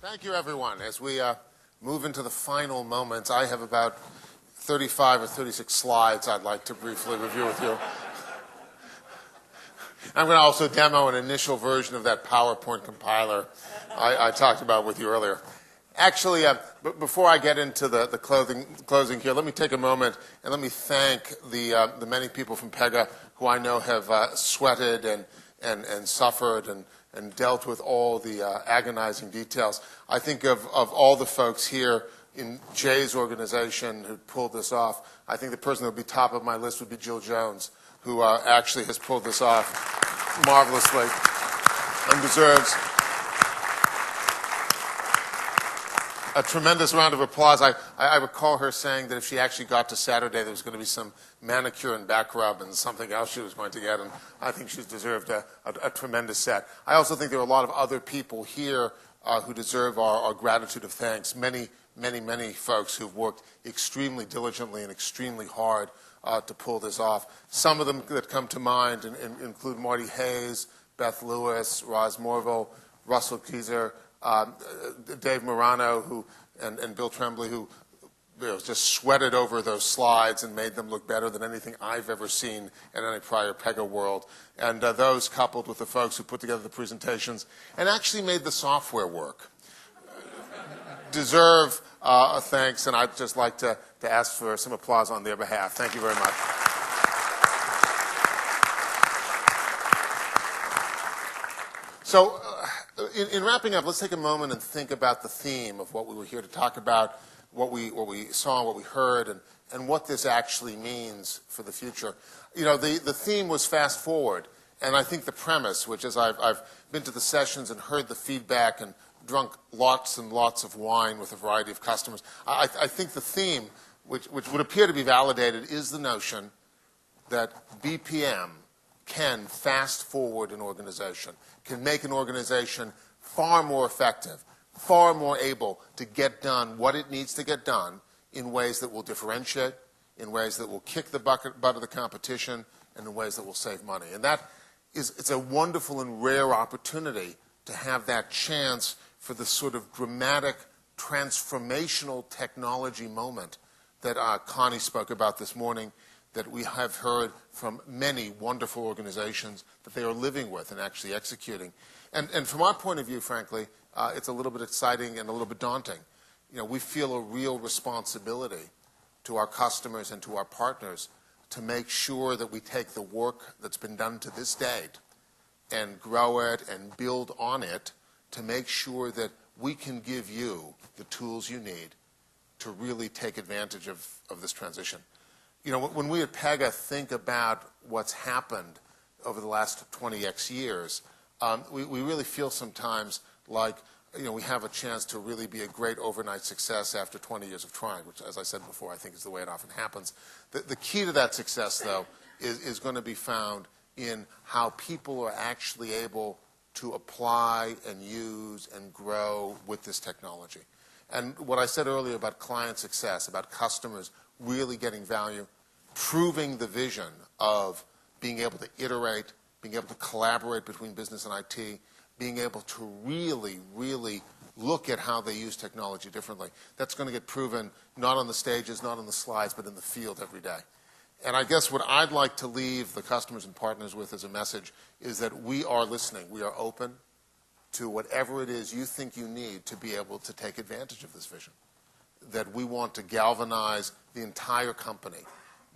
Thank you, everyone. As we move into the final moments, I have about 35 or 36 slides I'd like to briefly review with you. I'm going to also demo an initial version of that PowerPoint compiler I talked about with you earlier. Actually, before I get into the closing here, let me take a moment and let me thank the many people from Pega who I know have sweated and suffered and dealt with all the agonizing details. I think of all the folks here in Jay's organization who pulled this off, I think the person that would be top of my list would be Jill Jones, who actually has pulled this off marvelously and deserves a tremendous round of applause. I recall her saying that if she actually got to Saturday, there was going to be some manicure and back rub and something else she was going to get, and I think she's deserved a tremendous set. I also think there are a lot of other people here who deserve our gratitude of thanks. Many folks who've worked extremely diligently and extremely hard to pull this off. Some of them that come to mind include Marty Hayes, Beth Lewis, Roz Morville, Russell Kieser, Dave Morano, and Bill Tremblay, who just sweated over those slides and made them look better than anything I've ever seen in any prior PegaWORLD. And those coupled with the folks who put together the presentations and actually made the software work deserve a thanks, and I'd just like to ask for some applause on their behalf. Thank you very much. So in wrapping up, let's take a moment and think about the theme of what we were here to talk about, what we saw, what we heard, and what this actually means for the future. You know, the theme was fast forward, and I think the premise, which is I've been to the sessions and heard the feedback and drunk lots and lots of wine with a variety of customers, I think the theme, which would appear to be validated, is the notion that BPM can fast forward an organization, can make an organization far more effective, far more able to get done what it needs to get done in ways that will differentiate, in ways that will kick the butt of the competition, and in ways that will save money. And it's a wonderful and rare opportunity to have that chance for the sort of dramatic, transformational technology moment that Connie spoke about this morning, that we have heard from many wonderful organizations that they are living with and actually executing. And from our point of view, frankly, it's a little bit exciting and a little bit daunting. You know, we feel a real responsibility to our customers and to our partners to make sure that we take the work that's been done to this date and grow it and build on it to make sure that we can give you the tools you need to really take advantage of this transition. You know, when we at Pega think about what's happened over the last 20x years, we really feel sometimes like, you know, we have a chance to really be a great overnight success after 20 years of trying, which, as I said before, I think is the way it often happens. The key to that success, though, is going to be found in how people are actually able to apply and use and grow with this technology. And what I said earlier about client success, about customers really getting value, proving the vision of being able to iterate, being able to collaborate between business and IT, being able to really, really look at how they use technology differently. That's going to get proven not on the stages, not on the slides, but in the field every day. And I guess what I'd like to leave the customers and partners with as a message is that we are listening. We are open to whatever it is you think you need to be able to take advantage of this vision. That we want to galvanize the entire company.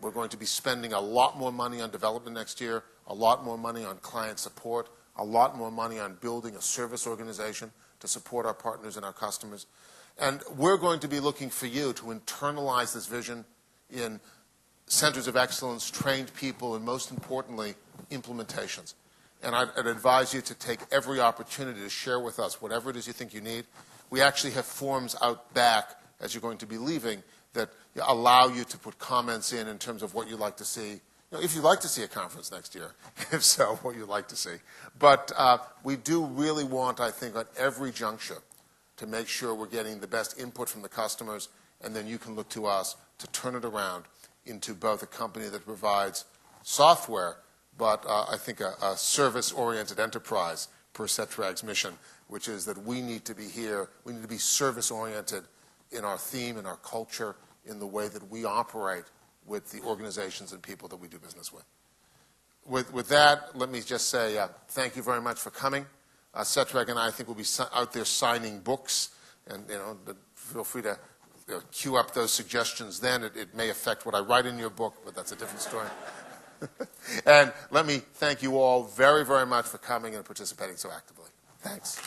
We're going to be spending a lot more money on development next year, a lot more money on client support, a lot more money on building a service organization to support our partners and our customers. And we're going to be looking for you to internalize this vision in centers of excellence, trained people, and most importantly, implementations. And I'd advise you to take every opportunity to share with us whatever it is you think you need. We actually have forms out back as you're going to be leaving that allow you to put comments in terms of what you'd like to see. You know, if you'd like to see a conference next year, if so, what you'd like to see. But we do really want, I think, at every juncture to make sure we're getting the best input from the customers, and then you can look to us to turn it around into both a company that provides software, but I think a service-oriented enterprise per CETRAG's mission, which is that we need to be here, we need to be service-oriented in our theme, in our culture, in the way that we operate with the organizations and people that we do business with. With that, let me just say thank you very much for coming. CETRAG and I think will be out there signing books, and feel free to queue up those suggestions then. It may affect what I write in your book, but that's a different story. And let me thank you all very, very much for coming and participating so actively. Thanks.